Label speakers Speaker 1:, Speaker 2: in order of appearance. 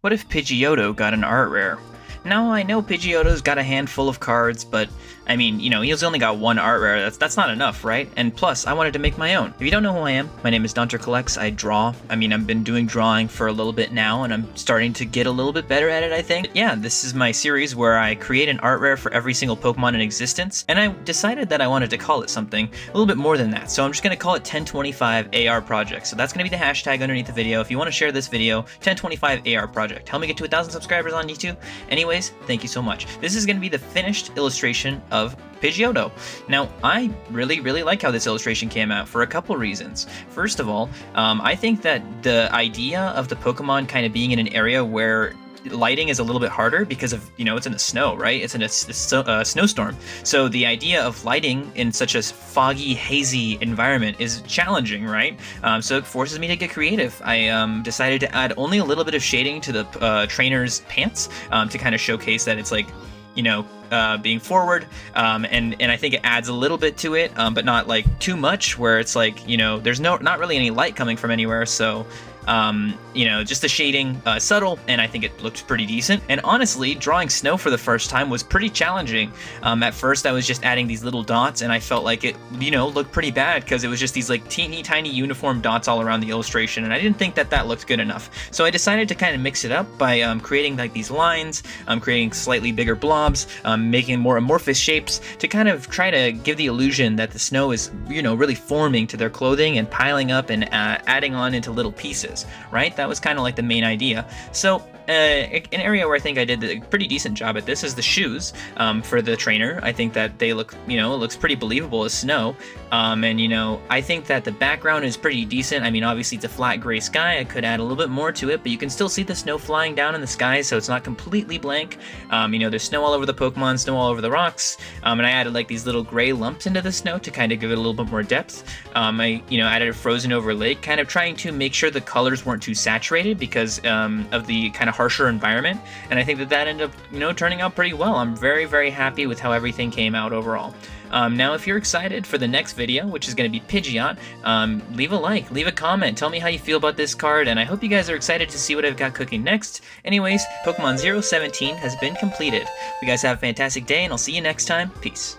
Speaker 1: What if Pidgeotto got an art rare? Now, I know Pidgeotto's got a handful of cards, but, I mean, he's only got one art rare. That's not enough, right? And plus, I wanted to make my own. If you don't know who I am, my name is Dunter Collects. I draw. I mean, I've been doing drawing for a little bit now, and I'm starting to get a little bit better at it, I think. But yeah, this is my series where I create an art rare for every single Pokemon in existence, and I decided that I wanted to call it something a little bit more than that. So I'm just going to call it 1025 AR Project. So that's going to be the hashtag underneath the video. If you want to share this video, 1025 AR Project. Help me get to 1,000 subscribers on YouTube. Anyways, thank you so much. This is going to be the finished illustration of Pidgeotto. Now, I really like how this illustration came out for a couple reasons. First of all, I think that the idea of the Pokemon kind of being in an area where lighting is a little bit harder because of, it's in the snow, right? It's in a snowstorm. So the idea of lighting in such a foggy, hazy environment is challenging, right? So it forces me to get creative. I decided to add only a little bit of shading to the trainer's pants to kind of showcase that it's like, being forward, and I think it adds a little bit to it, but not like too much where it's like, there's not really any light coming from anywhere, so just the shading, subtle, and I think it looked pretty decent. And honestly, drawing snow for the first time was pretty challenging. At first I was just adding these little dots, and I felt like it, looked pretty bad because it was just these like teeny tiny uniform dots all around the illustration, and I didn't think that looked good enough. So I decided to kind of mix it up by creating like these lines, creating slightly bigger blobs, making more amorphous shapes to kind of try to give the illusion that the snow is, really forming to their clothing and piling up and adding on into little pieces, right? That was kind of like the main idea. So an area where I think I did a pretty decent job at this is the shoes for the trainer. I think that they look, it looks pretty believable as snow. And, I think that the background is pretty decent. I mean, obviously it's a flat gray sky. I could add a little bit more to it, but you can still see the snow flying down in the sky, so it's not completely blank. There's snow all over the Pokemon, snow all over the rocks. And I added like these little gray lumps into the snow to kind of give it a little bit more depth. I, added a frozen over lake, kind of trying to make sure the colors weren't too saturated because of the kind of harsher environment, and I think that ended up, turning out pretty well. I'm very happy with how everything came out overall. Now, if you're excited for the next video, which is going to be Pidgeot, leave a like, leave a comment, tell me how you feel about this card, and I hope you guys are excited to see what I've got cooking next. Anyways, Pokemon 017 has been completed. You guys have a fantastic day, and I'll see you next time. Peace.